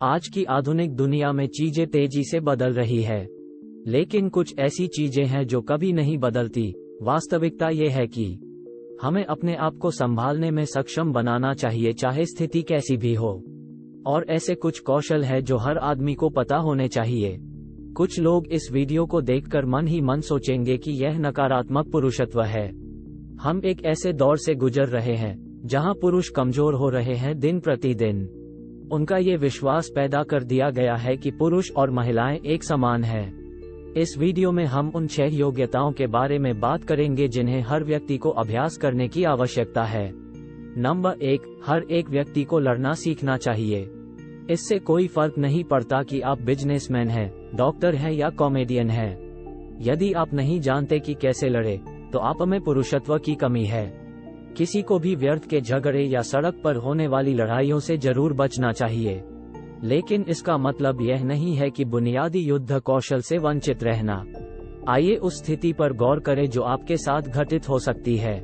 आज की आधुनिक दुनिया में चीजें तेजी से बदल रही है, लेकिन कुछ ऐसी चीजें हैं जो कभी नहीं बदलती। वास्तविकता ये है कि हमें अपने आप को संभालने में सक्षम बनाना चाहिए, चाहे स्थिति कैसी भी हो। और ऐसे कुछ कौशल है जो हर आदमी को पता होने चाहिए। कुछ लोग इस वीडियो को देखकर मन ही मन सोचेंगे कि यह नकारात्मक पुरुषत्व है। हम एक ऐसे दौर से गुजर रहे हैं जहां पुरुष कमजोर हो रहे हैं दिन प्रतिदिन। उनका ये विश्वास पैदा कर दिया गया है कि पुरुष और महिलाएं एक समान हैं। इस वीडियो में हम उन 6 योग्यताओं के बारे में बात करेंगे जिन्हें हर व्यक्ति को अभ्यास करने की आवश्यकता है। नंबर 1, हर एक व्यक्ति को लड़ना सीखना चाहिए। इससे कोई फर्क नहीं पड़ता कि आप बिजनेसमैन हैं, डॉक्टर हैं या कॉमेडियन हैं। यदि आप नहीं जानते कि कैसे लड़े, तो आप में पुरुषत्व की कमी है। किसी को भी व्यर्थ के झगड़े या सड़क पर होने वाली लड़ाइयों से जरूर बचना चाहिए, लेकिन इसका मतलब यह नहीं है कि बुनियादी युद्ध कौशल से वंचित रहना। आइए उस स्थिति पर गौर करें जो आपके साथ घटित हो सकती है।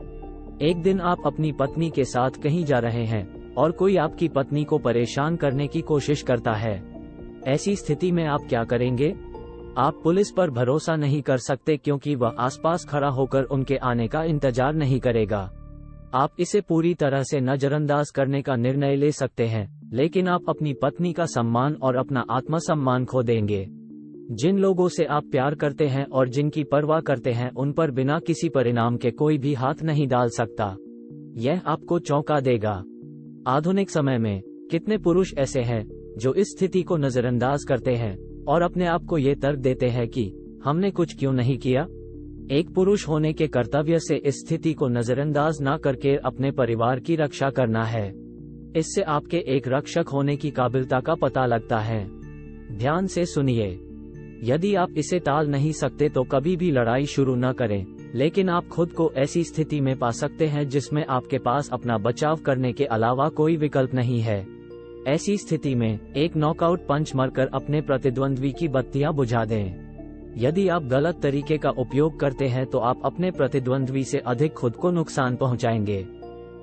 एक दिन आप अपनी पत्नी के साथ कहीं जा रहे हैं और कोई आपकी पत्नी को परेशान करने की कोशिश करता है। ऐसी स्थिति में आप क्या करेंगे? आप पुलिस पर भरोसा नहीं कर सकते क्योंकि वह आसपास खड़ा होकर उनके आने का इंतजार नहीं करेगा। आप इसे पूरी तरह से नजरअंदाज करने का निर्णय ले सकते हैं, लेकिन आप अपनी पत्नी का सम्मान और अपना आत्मसम्मान खो देंगे। जिन लोगों से आप प्यार करते हैं और जिनकी परवाह करते हैं, उन पर बिना किसी परिणाम के कोई भी हाथ नहीं डाल सकता। यह आपको चौंका देगा। आधुनिक समय में कितने पुरुष ऐसे हैं जो इस स्थिति को नजरअंदाज करते हैं और अपने आप को ये तर्क देते हैं कि हमने कुछ क्यों नहीं किया। एक पुरुष होने के कर्तव्य से इस स्थिति को नजरअंदाज न करके अपने परिवार की रक्षा करना है। इससे आपके एक रक्षक होने की काबिलियत का पता लगता है। ध्यान से सुनिए, यदि आप इसे टाल नहीं सकते तो कभी भी लड़ाई शुरू न करें, लेकिन आप खुद को ऐसी स्थिति में पा सकते हैं जिसमें आपके पास अपना बचाव करने के अलावा कोई विकल्प नहीं है। ऐसी स्थिति में एक नॉकआउट पंच मारकर अपने प्रतिद्वंद्वी की बत्तियां बुझा दें। यदि आप गलत तरीके का उपयोग करते हैं तो आप अपने प्रतिद्वंद्वी से अधिक खुद को नुकसान पहुंचाएंगे।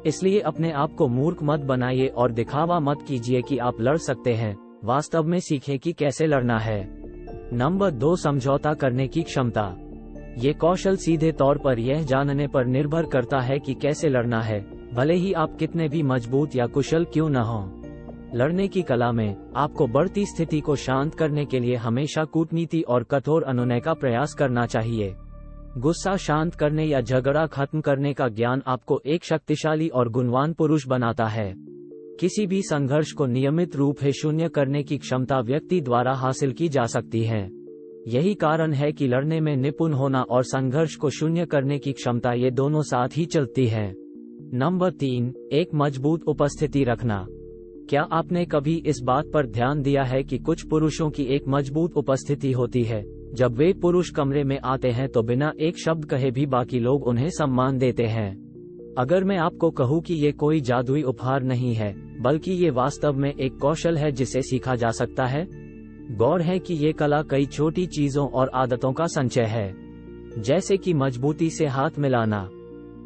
इसलिए अपने आप को मूर्ख मत बनाइए और दिखावा मत कीजिए कि आप लड़ सकते हैं। वास्तव में सीखें कि कैसे लड़ना है। नंबर 2, समझौता करने की क्षमता। ये कौशल सीधे तौर पर यह जानने पर निर्भर करता है कि कैसे लड़ना है, भले ही आप कितने भी मजबूत या कुशल क्यों न हों। लड़ने की कला में आपको बढ़ती स्थिति को शांत करने के लिए हमेशा कूटनीति और कठोर अनुनय का प्रयास करना चाहिए। गुस्सा शांत करने या झगड़ा खत्म करने का ज्ञान आपको एक शक्तिशाली और गुणवान पुरुष बनाता है। किसी भी संघर्ष को नियमित रूप से शून्य करने की क्षमता व्यक्ति द्वारा हासिल की जा सकती है। यही कारण है कि लड़ने में निपुण होना और संघर्ष को शून्य करने की क्षमता, ये दोनों साथ ही चलती है। नंबर 3, एक मजबूत उपस्थिति रखना। क्या आपने कभी इस बात पर ध्यान दिया है कि कुछ पुरुषों की एक मजबूत उपस्थिति होती है? जब वे पुरुष कमरे में आते हैं तो बिना एक शब्द कहे भी बाकी लोग उन्हें सम्मान देते हैं। अगर मैं आपको कहूं कि ये कोई जादुई उपहार नहीं है, बल्कि ये वास्तव में एक कौशल है जिसे सीखा जा सकता है। गौर है कि ये कला कई छोटी चीजों और आदतों का संचय है, जैसे कि मजबूती से हाथ मिलाना।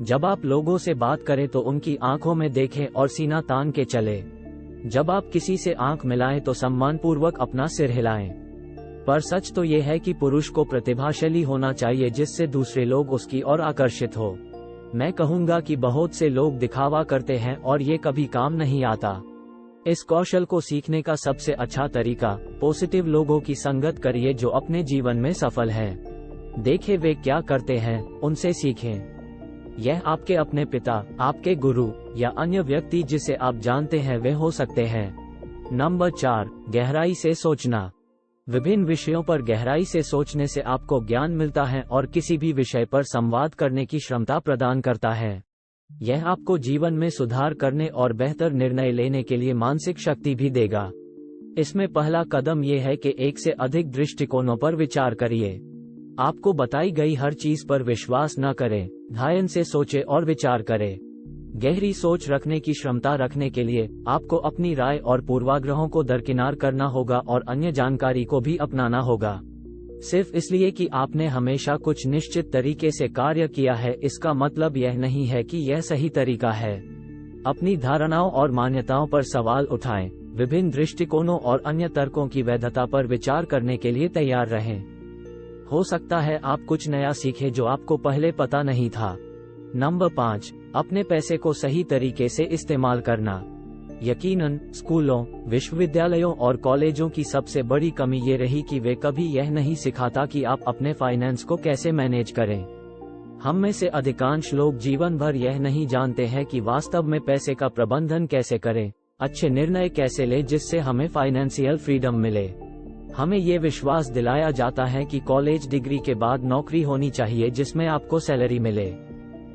जब आप लोगों से बात करें तो उनकी आंखों में देखें और सीना तान के चले। जब आप किसी से आंख मिलाएं तो सम्मानपूर्वक अपना सिर हिलाएं। पर सच तो ये है कि पुरुष को प्रतिभाशाली होना चाहिए जिससे दूसरे लोग उसकी ओर आकर्षित हो। मैं कहूंगा कि बहुत से लोग दिखावा करते हैं और ये कभी काम नहीं आता। इस कौशल को सीखने का सबसे अच्छा तरीका पॉजिटिव लोगों की संगत करिए जो अपने जीवन में सफल हैं। देखें वे क्या करते हैं, उनसे सीखें। यह आपके अपने पिता, आपके गुरु या अन्य व्यक्ति जिसे आप जानते हैं वे हो सकते हैं। नंबर 4, गहराई से सोचना। विभिन्न विषयों पर गहराई से सोचने से आपको ज्ञान मिलता है और किसी भी विषय पर संवाद करने की क्षमता प्रदान करता है। यह आपको जीवन में सुधार करने और बेहतर निर्णय लेने के लिए मानसिक शक्ति भी देगा। इसमें पहला कदम यह है कि एक से अधिक दृष्टिकोणों पर विचार करिए। आपको बताई गई हर चीज पर विश्वास न करें, ध्यान से सोचें और विचार करें। गहरी सोच रखने की क्षमता रखने के लिए आपको अपनी राय और पूर्वाग्रहों को दरकिनार करना होगा और अन्य जानकारी को भी अपनाना होगा। सिर्फ इसलिए कि आपने हमेशा कुछ निश्चित तरीके से कार्य किया है, इसका मतलब यह नहीं है कि यह सही तरीका है। अपनी धारणाओं और मान्यताओं पर सवाल उठाएं, विभिन्न दृष्टिकोणों और अन्य तर्कों की वैधता पर विचार करने के लिए तैयार रहें। हो सकता है आप कुछ नया सीखें जो आपको पहले पता नहीं था। नंबर 5, अपने पैसे को सही तरीके से इस्तेमाल करना। यकीनन स्कूलों, विश्वविद्यालयों और कॉलेजों की सबसे बड़ी कमी ये रही कि वे कभी यह नहीं सिखाता कि आप अपने फाइनेंस को कैसे मैनेज करें। हम में से अधिकांश लोग जीवन भर यह नहीं जानते हैं कि वास्तव में पैसे का प्रबंधन कैसे करें, अच्छे निर्णय कैसे लें जिससे हमें फाइनेंशियल फ्रीडम मिले। हमें ये विश्वास दिलाया जाता है कि कॉलेज डिग्री के बाद नौकरी होनी चाहिए जिसमें आपको सैलरी मिले,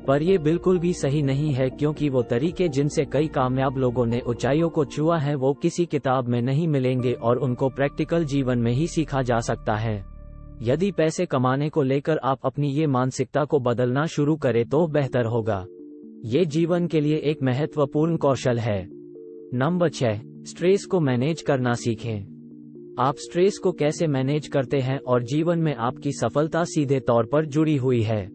पर यह बिल्कुल भी सही नहीं है, क्योंकि वो तरीके जिनसे कई कामयाब लोगों ने ऊंचाइयों को छुआ है वो किसी किताब में नहीं मिलेंगे और उनको प्रैक्टिकल जीवन में ही सीखा जा सकता है। यदि पैसे कमाने को लेकर आप अपनी ये मानसिकता को बदलना शुरू करें तो बेहतर होगा। ये जीवन के लिए एक महत्वपूर्ण कौशल है। नंबर 6, स्ट्रेस को मैनेज करना सीखें। आप स्ट्रेस को कैसे मैनेज करते हैं और जीवन में आपकी सफलता सीधे तौर पर जुड़ी हुई है।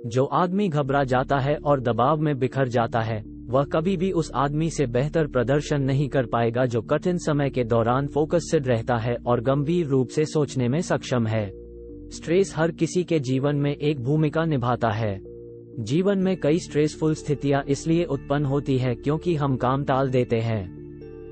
जो आदमी घबरा जाता है और दबाव में बिखर जाता है, वह कभी भी उस आदमी से बेहतर प्रदर्शन नहीं कर पाएगा जो कठिन समय के दौरान फोकस्ड रहता है और गंभीर रूप से सोचने में सक्षम है। स्ट्रेस हर किसी के जीवन में एक भूमिका निभाता है। जीवन में कई स्ट्रेसफुल स्थितियां इसलिए उत्पन्न होती है क्योंकि हम काम टाल देते हैं।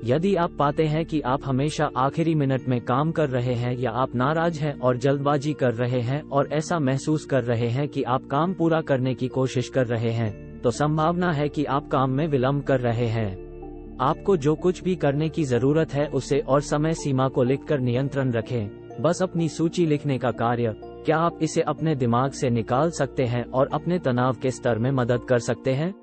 यदि आप पाते हैं कि आप हमेशा आखिरी मिनट में काम कर रहे हैं, या आप नाराज हैं और जल्दबाजी कर रहे हैं और ऐसा महसूस कर रहे हैं कि आप काम पूरा करने की कोशिश कर रहे हैं, तो संभावना है कि आप काम में विलंब कर रहे हैं। आपको जो कुछ भी करने की जरूरत है उसे और समय सीमा को लिखकर नियंत्रण रखें। बस अपनी सूची लिखने का कार्य, क्या आप इसे अपने दिमाग से निकाल सकते हैं और अपने तनाव के स्तर में मदद कर सकते हैं?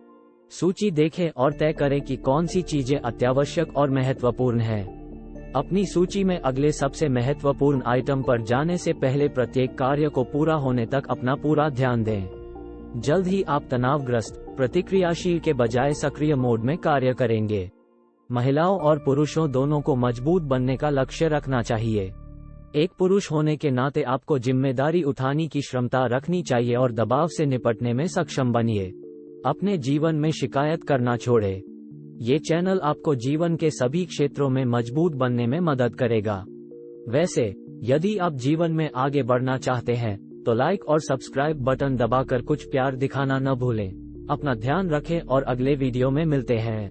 सूची देखें और तय करें कि कौन सी चीजें अत्यावश्यक और महत्वपूर्ण हैं। अपनी सूची में अगले सबसे महत्वपूर्ण आइटम पर जाने से पहले प्रत्येक कार्य को पूरा होने तक अपना पूरा ध्यान दें। जल्द ही आप तनावग्रस्त, प्रतिक्रियाशील के बजाय सक्रिय मोड में कार्य करेंगे। महिलाओं और पुरुषों दोनों को मजबूत बनने का लक्ष्य रखना चाहिए। एक पुरुष होने के नाते आपको जिम्मेदारी उठाने की क्षमता रखनी चाहिए और दबाव से निपटने में सक्षम बनिए। अपने जीवन में शिकायत करना छोड़ें। ये चैनल आपको जीवन के सभी क्षेत्रों में मजबूत बनने में मदद करेगा। वैसे, यदि आप जीवन में आगे बढ़ना चाहते हैं तो लाइक और सब्सक्राइब बटन दबाकर कुछ प्यार दिखाना न भूलें। अपना ध्यान रखें और अगले वीडियो में मिलते हैं।